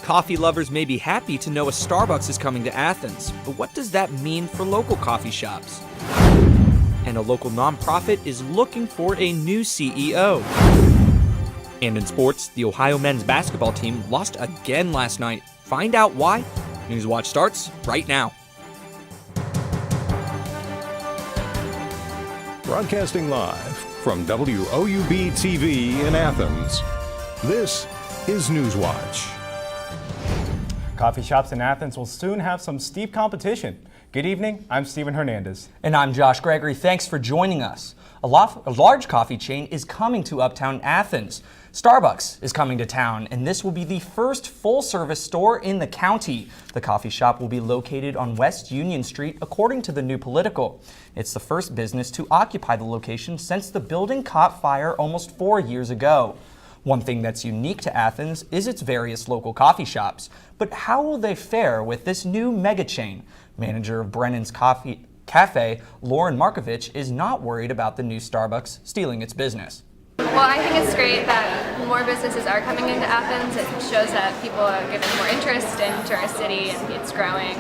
Coffee lovers may be happy to know a Starbucks is coming to Athens, but what does that mean for local coffee shops? And a local nonprofit is looking for a new CEO. And in sports, the Ohio men's basketball team lost again last night. Find out why. Newswatch starts right now. Broadcasting live from WOUB TV in Athens, this is Newswatch. Coffee shops in Athens will soon have some steep competition. Good evening, I'm Stephen Hernandez. And I'm Josh Gregory. Thanks for joining us. A large coffee chain is coming to Uptown Athens. Starbucks is coming to town, and this will be the first full-service store in the county. The coffee shop will be located on West Union Street, according to the New Political. It's the first business to occupy the location since the building caught fire almost 4 years ago. One thing that's unique to Athens is its various local coffee shops. But how will they fare with this new mega chain? Manager of Brennan's Cafe, Lauren Markovich, is not worried about the new Starbucks stealing its business. Well, I think it's great that more businesses are coming into Athens. It shows that people are giving more interest into our city and it's growing.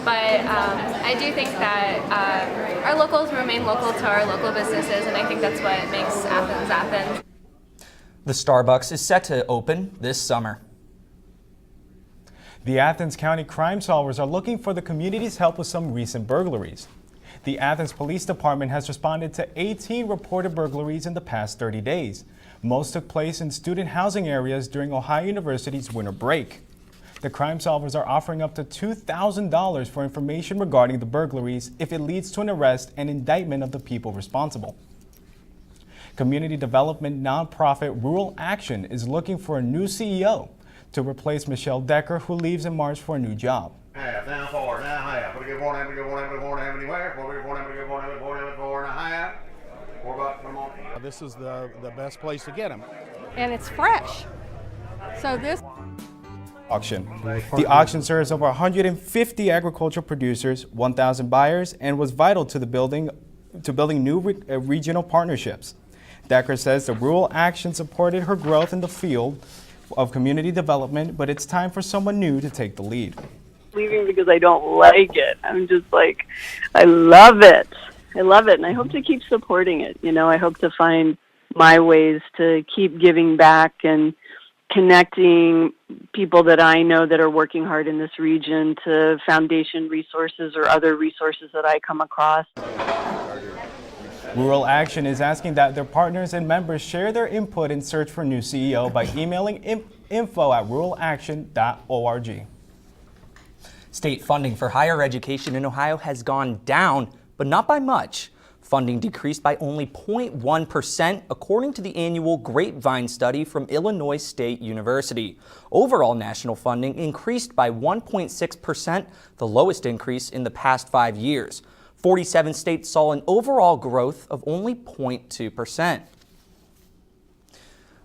But I do think that our locals remain local to our local businesses, and I think that's what makes Athens Athens. The Starbucks is set to open this summer. The Athens County Crime Solvers are looking for the community's help with some recent burglaries. The Athens Police Department has responded to 18 reported burglaries in the past 30 days. Most took place in student housing areas during Ohio University's winter break. The Crime Solvers are offering up to $2,000 for information regarding the burglaries if it leads to an arrest and indictment of the people responsible. Community development nonprofit Rural Action is looking for a new CEO to replace Michelle Decker, who leaves in March for a new job. Down forward, now half. Put a good one, anywhere. Four and a half. This is the best place to get them. And it's fresh. So this Auction. The auction serves over 150 agricultural producers, 1,000 buyers, and was vital to building new regional partnerships. Decker says the Rural Action supported her growth in the field of community development, but it's time for someone new to take the lead. Leaving because I don't like it. I'm just like, I love it. And I hope to keep supporting it. You know, I hope to find my ways to keep giving back and connecting people that I know that are working hard in this region to foundation resources or other resources that I come across. Rural Action is asking that their partners and members share their input in search for a new CEO by emailing info@ruralaction.org. State funding for higher education in Ohio has gone down, but not by much. Funding decreased by only 0.1%, according to the annual Grapevine study from Illinois State University. Overall national funding increased by 1.6%, the lowest increase in the past 5 years. 47 states saw an overall growth of only 0.2%.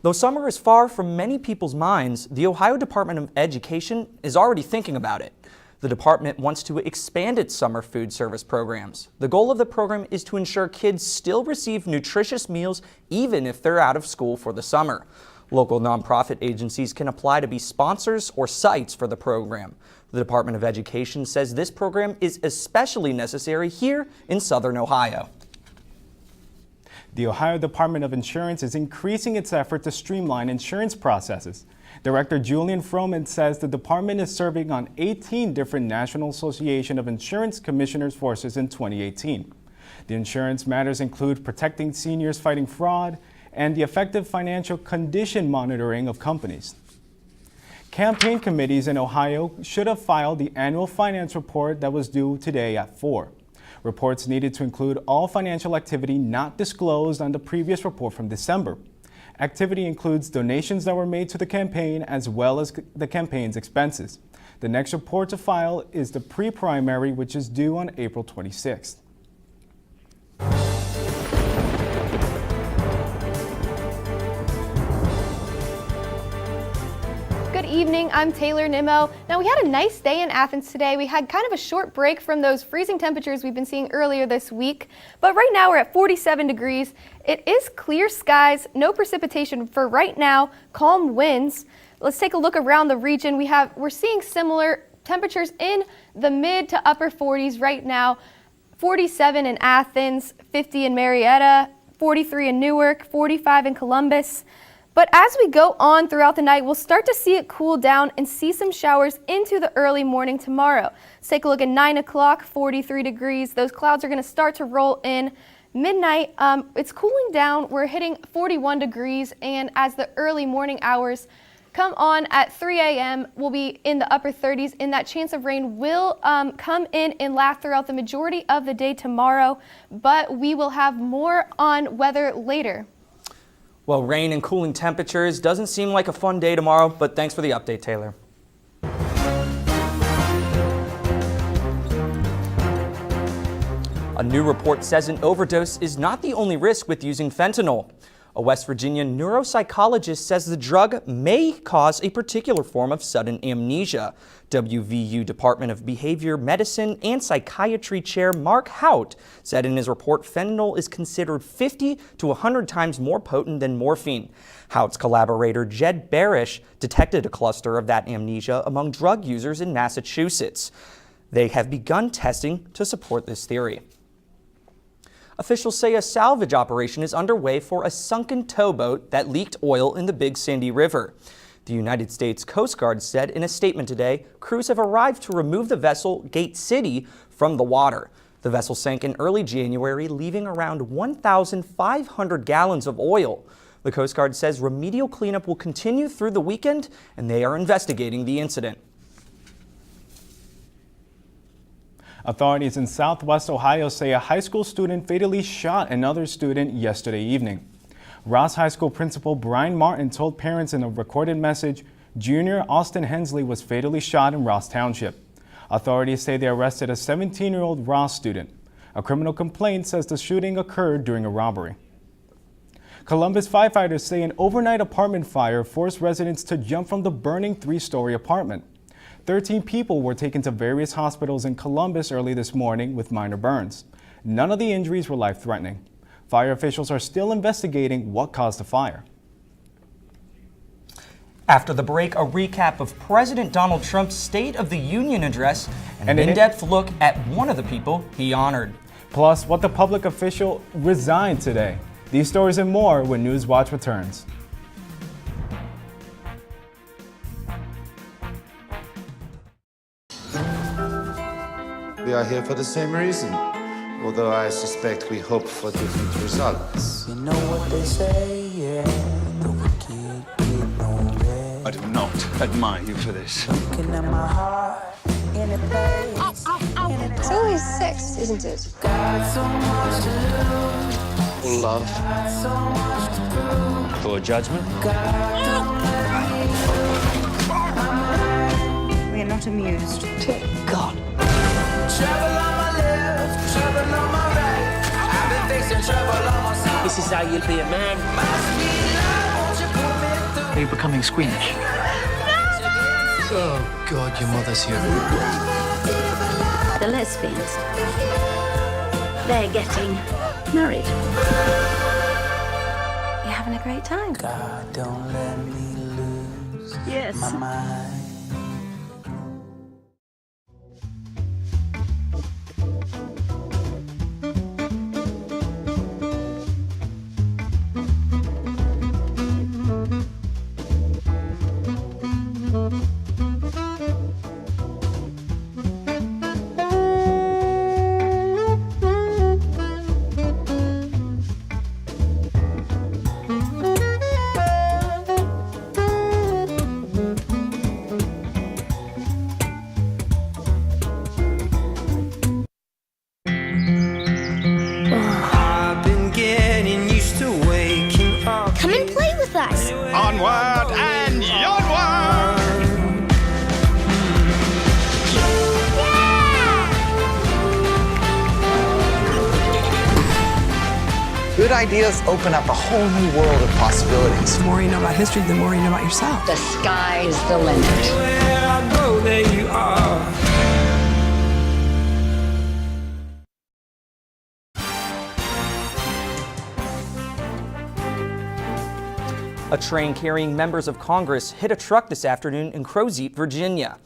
Though summer is far from many people's minds, the Ohio Department of Education is already thinking about it. The department wants to expand its summer food service programs. The goal of the program is to ensure kids still receive nutritious meals even if they're out of school for the summer. Local nonprofit agencies can apply to be sponsors or sites for the program. The Department of Education says this program is especially necessary here in Southern Ohio. The Ohio Department of Insurance is increasing its effort to streamline insurance processes. Director Julian Froman says the department is serving on 18 different National Association of Insurance Commissioners forces in 2018. The insurance matters include protecting seniors fighting fraud and the effective financial condition monitoring of companies. Campaign committees in Ohio should have filed the annual finance report that was due today at 4. Reports needed to include all financial activity not disclosed on the previous report from December. Activity includes donations that were made to the campaign as well as the campaign's expenses. The next report to file is the pre-primary, which is due on April 26th. Good evening, I'm Taylor Nimmo. Now we had a nice day in Athens today. We had kind of a short break from those freezing temperatures we've been seeing earlier this week, but right now we're at 47 degrees. It is clear skies, no precipitation for right now, calm winds. Let's take a look around the region. We're seeing similar temperatures in the mid to upper 40s right now. 47 in Athens, 50 in Marietta, 43 in Newark, 45 in Columbus. But as we go on throughout the night, we'll start to see it cool down and see some showers into the early morning tomorrow. Let's take a look at 9 o'clock, 43 degrees. Those clouds are going to start to roll in. Midnight, it's cooling down. We're hitting 41 degrees, and as the early morning hours come on at 3 a.m., we'll be in the upper 30s, and that chance of rain will come in and last throughout the majority of the day tomorrow, but we will have more on weather later. Well, rain and cooling temperatures doesn't seem like a fun day tomorrow, but thanks for the update, Taylor. A new report says an overdose is not the only risk with using fentanyl. A West Virginia neuropsychologist says the drug may cause a particular form of sudden amnesia. WVU Department of Behavior Medicine and Psychiatry Chair Mark Hout said in his report fentanyl is considered 50 to 100 times more potent than morphine. Hout's collaborator Jed Barish detected a cluster of that amnesia among drug users in Massachusetts. They have begun testing to support this theory. Officials say a salvage operation is underway for a sunken towboat that leaked oil in the Big Sandy River. The United States Coast Guard said in a statement today, crews have arrived to remove the vessel Gate City from the water. The vessel sank in early January, leaving around 1,500 gallons of oil. The Coast Guard says remedial cleanup will continue through the weekend, and they are investigating the incident. Authorities in Southwest Ohio say a high school student fatally shot another student yesterday evening. Ross High School Principal Brian Martin told parents in a recorded message, Junior Austin Hensley was fatally shot in Ross Township. Authorities say they arrested a 17-year-old Ross student. A criminal complaint says the shooting occurred during a robbery. Columbus firefighters say an overnight apartment fire forced residents to jump from the burning 3-story apartment. 13 people were taken to various hospitals in Columbus early this morning with minor burns. None of the injuries were life-threatening. Fire officials are still investigating what caused the fire. After the break, a recap of President Donald Trump's State of the Union address and an in-depth look at one of the people he honored. Plus, what the public official resigned today. These stories and more when Newswatch returns. We are here for the same reason, although I suspect we hope for different results. You know what they say, yeah, the wicked get no rest. I do not admire you for this. Looking at my heart, in a place, It's always sex, isn't it? got so much to lose, Love. so much to prove. Poor judgment. We are not amused. God. Trouble on my left, trouble on my right. I've been facing trouble on my side. This is how you'll be a man. Are you becoming squeamish? Oh, God, your mother's here. The lesbians. They're getting married. You're having a great time. God, don't let me lose Yes. my mind. Onward and onward! Good ideas open up a whole new world of possibilities. The more you know about history, the more you know about yourself. The sky is the limit. Where I go, there you are. A train carrying members of Congress hit a truck this afternoon in Crozet, Virginia.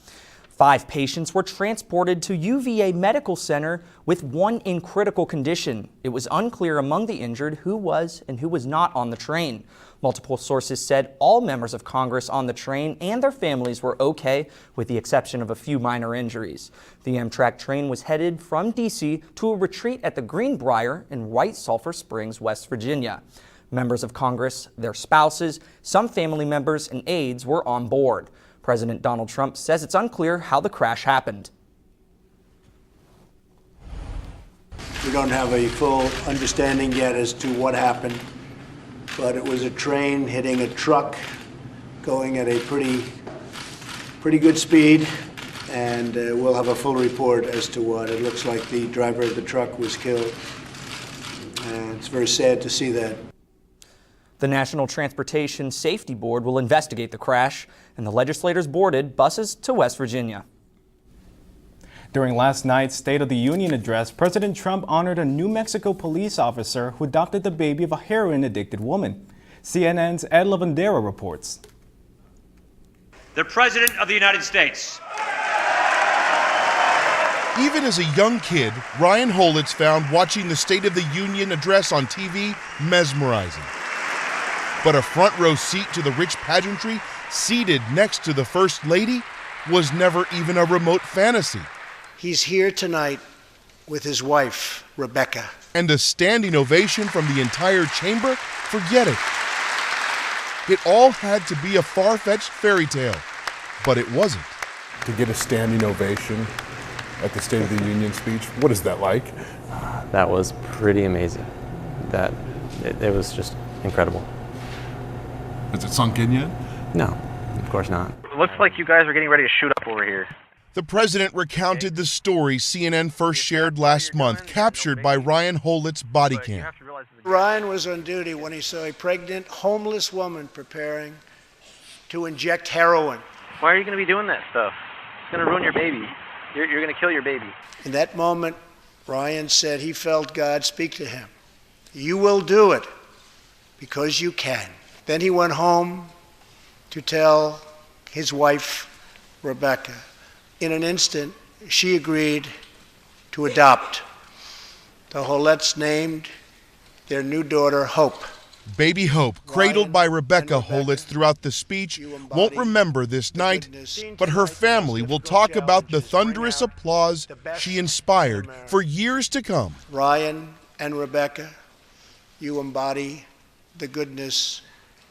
5 patients were transported to UVA Medical Center with 1 in critical condition. It was unclear among the injured who was and who was not on the train. Multiple sources said all members of Congress on the train and their families were okay, with the exception of a few minor injuries. The Amtrak train was headed from D.C. to a retreat at the Greenbrier in White Sulphur Springs, West Virginia. Members of Congress, their spouses, some family members, and aides were on board. President Donald Trump says it's unclear how the crash happened. We don't have a full understanding yet as to what happened, but it was a train hitting a truck going at a pretty good speed, and we'll have a full report as to what. It looks like the driver of the truck was killed, and it's very sad to see that. The National Transportation Safety Board will investigate the crash, and the legislators boarded buses to West Virginia. During last night's State of the Union address, President Trump honored a New Mexico police officer who adopted the baby of a heroin-addicted woman. CNN's Ed Lavandera reports. The President of the United States. Even as a young kid, Ryan Holitz found watching the State of the Union address on TV mesmerizing. But a front row seat to the rich pageantry, seated next to the First Lady, was never even a remote fantasy. He's here tonight with his wife, Rebecca. And a standing ovation from the entire chamber? Forget it. It all had to be a far-fetched fairy tale, but it wasn't. To get a standing ovation at the State of the Union speech, what is that like? That was pretty amazing. It was just incredible. Has it sunk in yet? No, of course not. It looks like you guys are getting ready to shoot up over here. The president recounted the story CNN first shared last month, captured by Ryan Holitz's body cam. Ryan was on duty when he saw a pregnant, homeless woman preparing to inject heroin. Why are you going to be doing that stuff? It's going to ruin your baby. You're going to kill your baby. In that moment, Ryan said he felt God speak to him. You will do it because you can. Then he went home to tell his wife, Rebecca. In an instant, she agreed to adopt. The Holitz named their new daughter Hope. Baby Hope, cradled by Rebecca Holitz throughout the speech, won't remember this night, but her family will talk about the thunderous applause she inspired for years to come. Ryan and Rebecca, you embody the goodness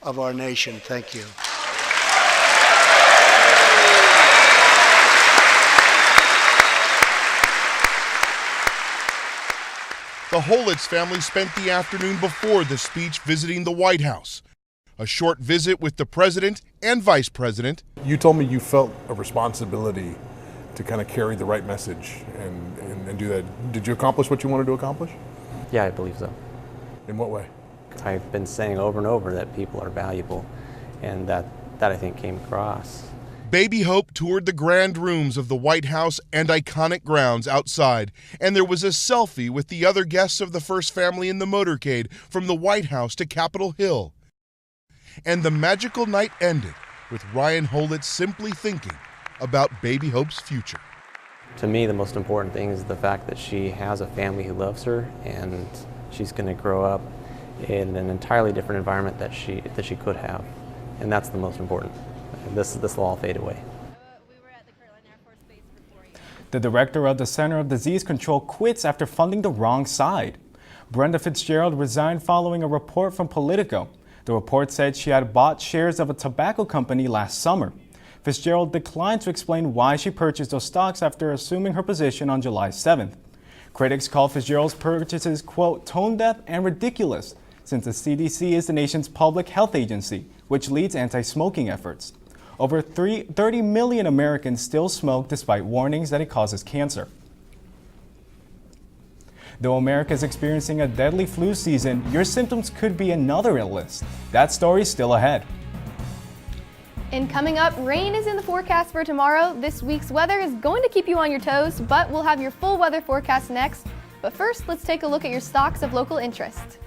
of our nation. Thank you. The Holitz family spent the afternoon before the speech visiting the White House. A short visit with the president and vice president. You told me you felt a responsibility to kind of carry the right message and do that. Did you accomplish what you wanted to accomplish? Yeah, I believe so. In what way? I've been saying over and over that people are valuable, and that I think came across. Baby Hope toured the grand rooms of the White House and iconic grounds outside, and there was a selfie with the other guests of the first family in the motorcade from the White House to Capitol Hill. And the magical night ended with Ryan Holitz simply thinking about Baby Hope's future. To me, the most important thing is the fact that she has a family who loves her, and she's going to grow up in an entirely different environment that she could have, and that's the most important. This will all fade away. The director of the Center of Disease Control quits after funding the wrong side. Brenda Fitzgerald resigned following a report from Politico. The report said she had bought shares of a tobacco company last summer. Fitzgerald declined to explain why she purchased those stocks after assuming her position on July 7th. Critics call Fitzgerald's purchases, quote, tone-deaf and ridiculous, since the CDC is the nation's public health agency, which leads anti-smoking efforts. Over 30 million Americans still smoke despite warnings that it causes cancer. Though America is experiencing a deadly flu season, your symptoms could be another illness. That story's still ahead. And coming up, rain is in the forecast for tomorrow. This week's weather is going to keep you on your toes, but we'll have your full weather forecast next. But first, let's take a look at your stocks of local interest.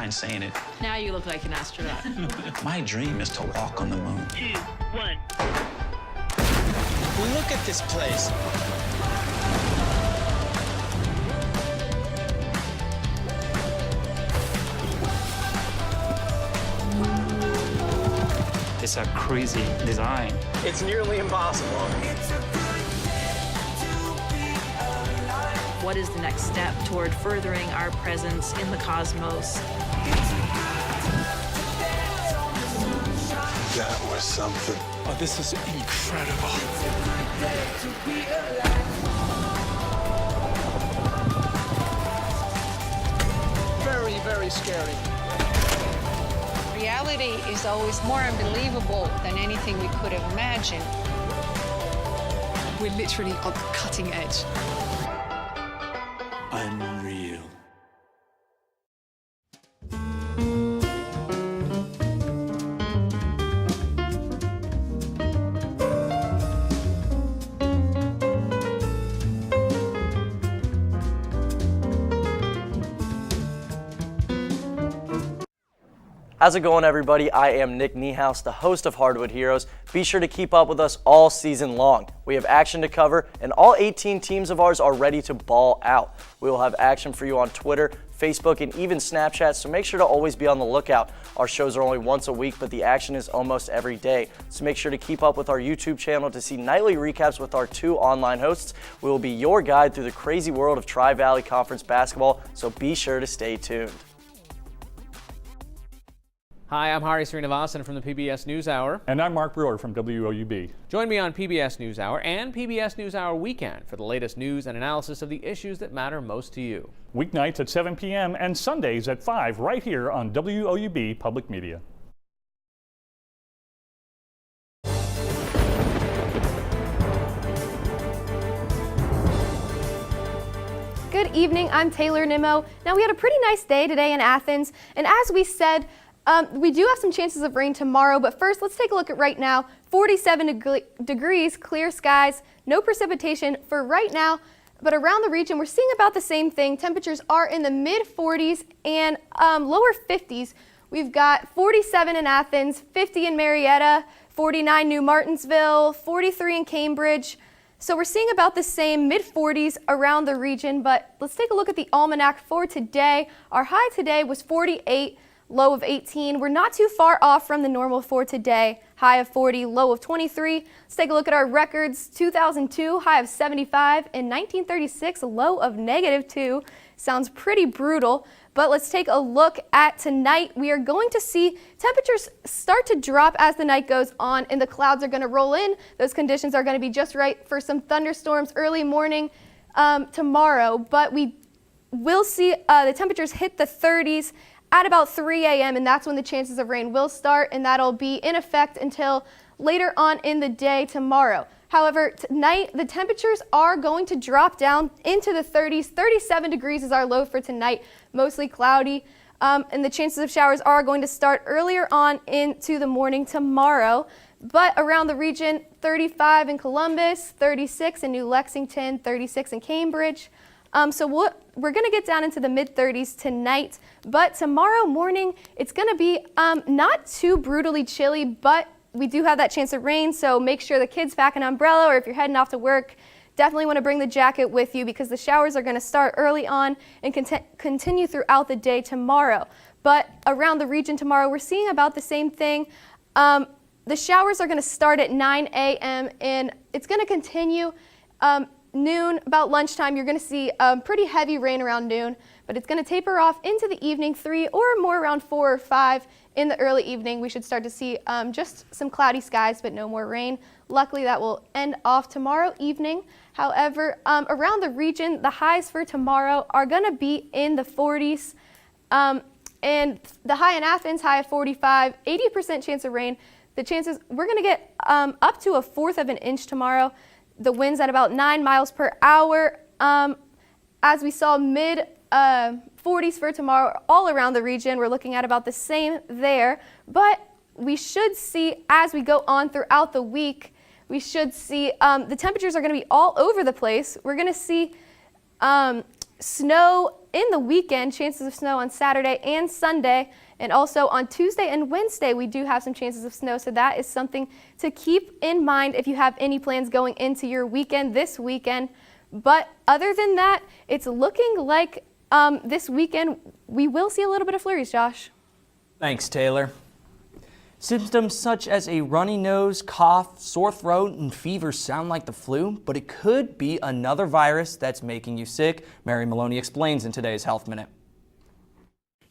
mind saying it. Now you look like an astronaut. My dream is to walk on the moon. 2, 1. Look at this place. It's a crazy design. It's nearly impossible. What is the next step toward furthering our presence in the cosmos? That was something. Oh, this is incredible. Very, very scary. Reality is always more unbelievable than anything we could have imagined. We're literally on the cutting edge. Unreal. How's it going, everybody? I am Nick Niehaus, the host of Hardwood Heroes. Be sure to keep up with us all season long. We have action to cover, and all 18 teams of ours are ready to ball out. We will have action for you on Twitter, Facebook, and even Snapchat, so make sure to always be on the lookout. Our shows are only once a week, but the action is almost every day. So make sure to keep up with our YouTube channel to see nightly recaps with our 2 online hosts. We will be your guide through the crazy world of Tri-Valley Conference basketball, so be sure to stay tuned. Hi, I'm Hari Srinivasan from the PBS NewsHour. And I'm Mark Brewer from WOUB. Join me on PBS NewsHour and PBS NewsHour Weekend for the latest news and analysis of the issues that matter most to you. Weeknights at 7 p.m. and Sundays at 5 right here on WOUB Public Media. Good evening, I'm Taylor Nimmo. Now, we had a pretty nice day today in Athens, and as we said, we do have some chances of rain tomorrow, but first let's take a look at right now. 47 degrees, clear skies, no precipitation for right now, but around the region we're seeing about the same thing. Temperatures are in the mid 40s and lower 50s. We've got 47 in Athens, 50 in Marietta, 49 New Martinsville, 43 in Cambridge. So we're seeing about the same mid 40s around the region, but let's take a look at the almanac for today. Our high today was 48. Low of 18. We're not too far off from the normal for today. High of 40, low of 23. Let's take a look at our records. 2002, high of 75, and 1936, low of -2. Sounds pretty brutal, but let's take a look at tonight. We are going to see temperatures start to drop as the night goes on, and the clouds are going to roll in. Those conditions are going to be just right for some thunderstorms early morning tomorrow, but we will see the temperatures hit the 30s at about 3 a.m. and that's when the chances of rain will start, and that'll be in effect until later on in the day tomorrow. However, tonight the temperatures are going to drop down into the 30s. 37 degrees is our low for tonight, mostly cloudy, and the chances of showers are going to start earlier on into the morning tomorrow. But around the region, 35 in Columbus, 36 in New Lexington, 36 in Cambridge. So we're going to get down into the mid-30s tonight, but tomorrow morning it's going to be not too brutally chilly, but we do have that chance of rain, so make sure the kids pack an umbrella, or if you're heading off to work, definitely want to bring the jacket with you because the showers are going to start early on and continue throughout the day tomorrow. But around the region tomorrow, we're seeing about the same thing. The showers are going to start at 9 a.m. and it's going to continue noon, about lunchtime. You're going to see pretty heavy rain around noon, but it's going to taper off into the evening, 3 or more around 4 or 5 in the early evening. We should start to see just some cloudy skies, but no more rain. Luckily, that will end off tomorrow evening. However, around the region, the highs for tomorrow are going to be in the 40s. And the high in Athens, high of 45, 80% chance of rain. The chances, we're going to get up to 1/4 of an inch tomorrow. The winds at about 9 miles per hour. As we saw mid 40s for tomorrow all around the region. We're looking at about the same there, but we should see as we go on throughout the week, we should see the temperatures are going to be all over the place. We're going to see snow in the weekend, chances of snow on Saturday and Sunday. And also on Tuesday and Wednesday, we do have some chances of snow. So that is something to keep in mind if you have any plans going into your weekend this weekend. But other than that, it's looking like this weekend we will see a little bit of flurries, Josh. Thanks, Taylor. Symptoms such as a runny nose, cough, sore throat, and fever sound like the flu, but it could be another virus that's making you sick. Mary Maloney explains in today's Health Minute.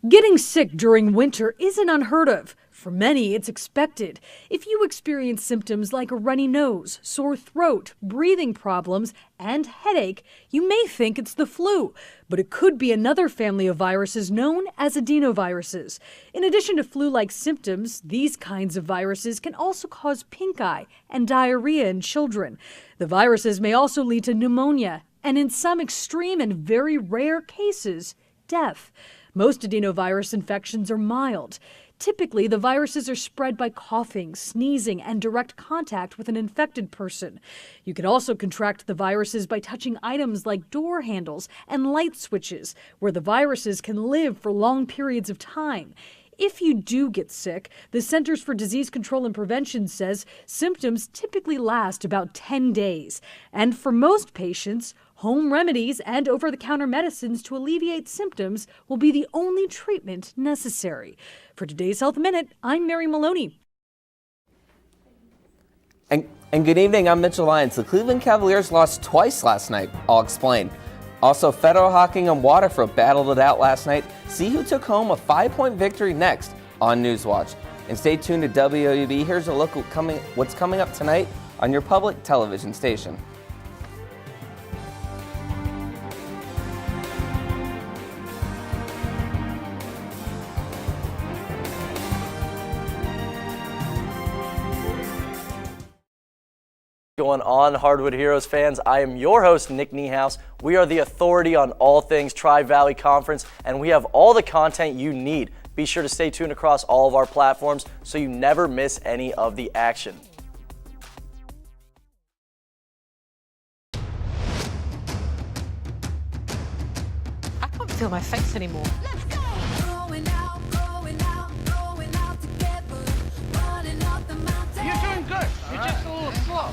Getting sick during winter isn't unheard of. For many, it's expected. If you experience symptoms like a runny nose, sore throat, breathing problems, and headache, you may think it's the flu, but it could be another family of viruses known as adenoviruses. In addition to flu-like symptoms, these kinds of viruses can also cause pink eye and diarrhea in children. The viruses may also lead to pneumonia, and in some extreme and very rare cases, death. Most adenovirus infections are mild. Typically, the viruses are spread by coughing, sneezing, and direct contact with an infected person. You can also contract the viruses by touching items like door handles and light switches, where the viruses can live for long periods of time. If you do get sick, the Centers for Disease Control and Prevention says symptoms typically last about 10 days. And for most patients, home remedies and over-the-counter medicines to alleviate symptoms will be the only treatment necessary. For today's Health Minute, I'm Mary Maloney. And good evening, I'm Mitchell Lyons. The Cleveland Cavaliers lost twice last night. I'll explain. Also, Federal Hawking and Waterford battled it out last night. See who took home a 5-point victory next on Newswatch. And stay tuned to WOUB. Here's a look at what's coming up tonight on your public television station. Going on, Hardwood Heroes fans, I am your host, Nick Niehaus. We are the authority on all things Tri-Valley Conference, and we have all the content you need. Be sure to stay tuned across all of our platforms so you never miss any of the action. I can't feel my face anymore. You're doing good. You're just a little slow.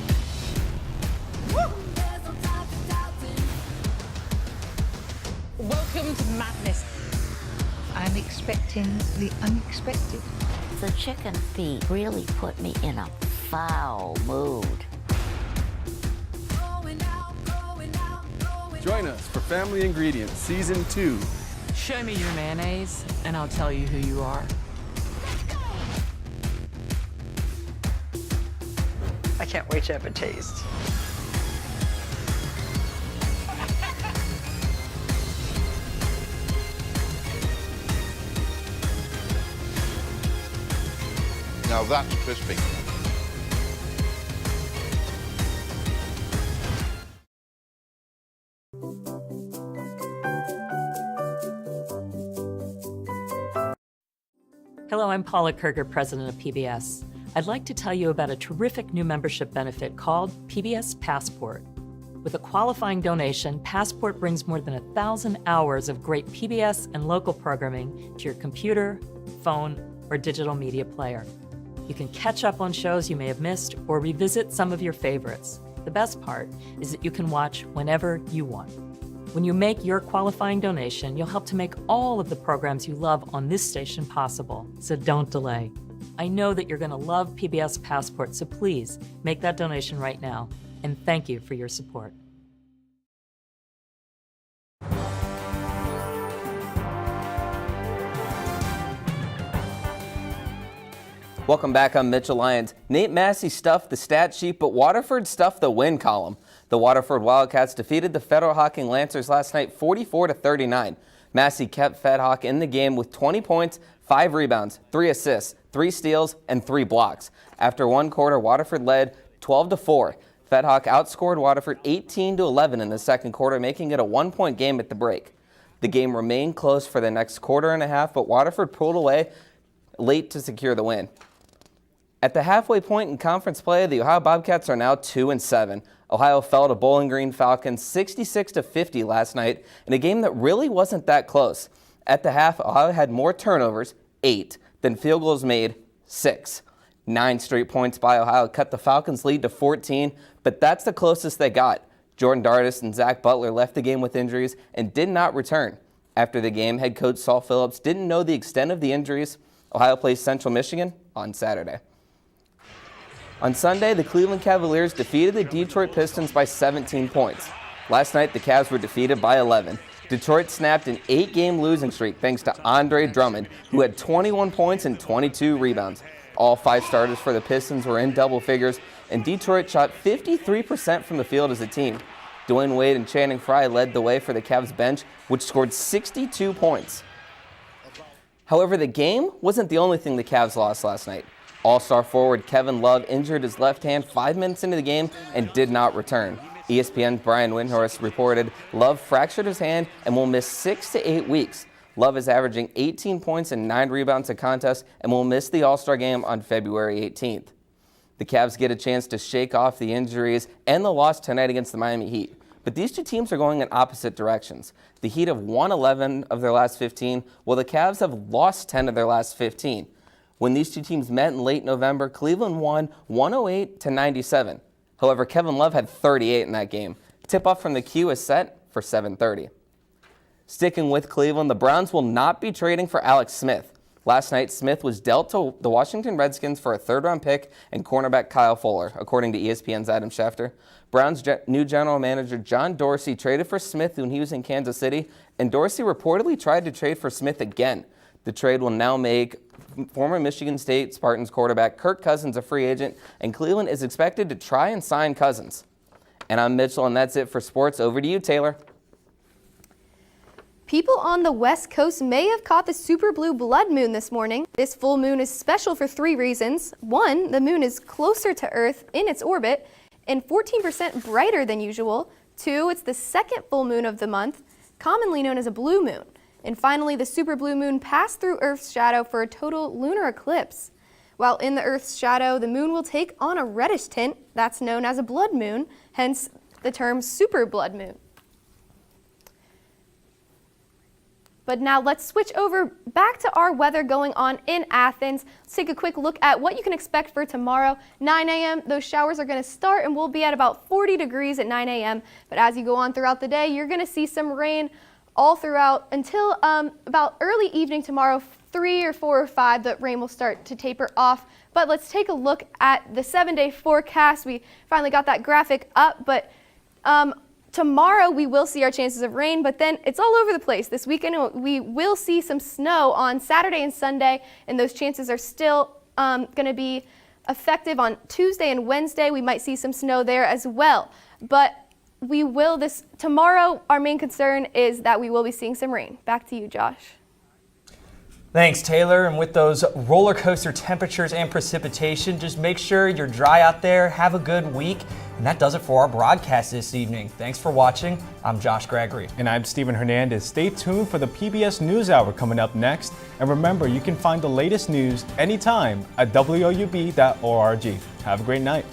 Welcome to madness. I'm expecting the unexpected. The chicken feet really put me in a foul mood. Join us for Family Ingredients Season 2. Show me your mayonnaise, and I'll tell you who you are. I can't wait to have a taste. Now that's crispy. Hello, I'm Paula Kerger, president of PBS. I'd like to tell you about a terrific new membership benefit called PBS Passport. With a qualifying donation, Passport brings more than 1,000 hours of great PBS and local programming to your computer, phone, or digital media player. You can catch up on shows you may have missed or revisit some of your favorites. The best part is that you can watch whenever you want. When you make your qualifying donation, you'll help to make all of the programs you love on this station possible, so don't delay. I know that you're going to love PBS Passport, so please make that donation right now. And thank you for your support. Welcome back, I'm Mitchell Lyons. Nate Massey stuffed the stat sheet, but Waterford stuffed the win column. The Waterford Wildcats defeated the Federal Hawking Lancers last night 44-39. Massey kept Fedhawk in the game with 20 points, 5 rebounds, 3 assists, 3 steals, and 3 blocks. After one quarter, Waterford led 12-4. Fedhawk outscored Waterford 18-11 in the second quarter, making it a 1-point game at the break. The game remained close for the next quarter and a half, but Waterford pulled away late to secure the win. At the halfway point in conference play, the Ohio Bobcats are now 2-7. Ohio fell to Bowling Green Falcons 66-50 last night in a game that really wasn't that close. At the half, Ohio had more turnovers, 8, than field goals made, 6. 9 straight points by Ohio cut the Falcons' lead to 14, but that's the closest they got. Jordan Dardis and Zach Butler left the game with injuries and did not return. After the game, head coach Saul Phillips didn't know the extent of the injuries. Ohio plays Central Michigan on Saturday. On Sunday, the Cleveland Cavaliers defeated the Detroit Pistons by 17 points. Last night, the Cavs were defeated by 11. Detroit snapped an 8-game losing streak thanks to Andre Drummond, who had 21 points and 22 rebounds. All 5 starters for the Pistons were in double figures, and Detroit shot 53% from the field as a team. Dwayne Wade and Channing Frye led the way for the Cavs bench, which scored 62 points. However, the game wasn't the only thing the Cavs lost last night. All-star forward Kevin Love injured his left hand 5 minutes into the game and did not return. ESPN's Brian Windhorst reported Love fractured his hand and will miss 6 to 8 weeks. Love is averaging 18 points and 9 rebounds a contest and will miss the All-Star game on February 18th. The Cavs get a chance to shake off the injuries and the loss tonight against the Miami Heat. But these two teams are going in opposite directions. The Heat have won 11 of their last 15, while the Cavs have lost 10 of their last 15. When these two teams met in late November, Cleveland won 108-97. However, Kevin Love had 38 in that game. Tip-off from the Q is set for 7:30. Sticking with Cleveland, the Browns will not be trading for Alex Smith. Last night, Smith was dealt to the Washington Redskins for a 3rd-round pick and cornerback Kyle Fuller, according to ESPN's Adam Schefter. Browns' new general manager John Dorsey traded for Smith when he was in Kansas City, and Dorsey reportedly tried to trade for Smith again. The trade will now make former Michigan State Spartans quarterback Kirk Cousins a free agent, and Cleveland is expected to try and sign Cousins. And I'm Mitchell, and that's it for sports. Over to you, Taylor. People on the West Coast may have caught the super blue blood moon this morning. This full moon is special for 3 reasons. 1, the moon is closer to Earth in its orbit and 14% brighter than usual. 2, it's the 2nd full moon of the month, commonly known as a blue moon. And finally, the super blue moon passed through Earth's shadow for a total lunar eclipse. While in the Earth's shadow, the moon will take on a reddish tint that's known as a blood moon, hence the term super blood moon. But now let's switch over back to our weather going on in Athens. Let's take a quick look at what you can expect for tomorrow. 9 a.m., those showers are going to start and we'll be at about 40 degrees at 9 a.m. But as you go on throughout the day, you're going to see some rain all throughout until about early evening tomorrow, 3 or 4 or 5, the rain will start to taper off. But let's take a look at the 7-day forecast. We finally got that graphic up, but tomorrow we will see our chances of rain, but then it's all over the place. This weekend we will see some snow on Saturday and Sunday, and those chances are still going to be effective on Tuesday and Wednesday. We might see some snow there as well. But tomorrow, our main concern is that we will be seeing some rain. Back to you, Josh. Thanks, Taylor. And with those roller coaster temperatures and precipitation, just make sure you're dry out there. Have a good week. And that does it for our broadcast this evening. Thanks for watching. I'm Josh Gregory. And I'm Steven Hernandez. Stay tuned for the PBS NewsHour coming up next. And remember, you can find the latest news anytime at WOUB.org. Have a great night.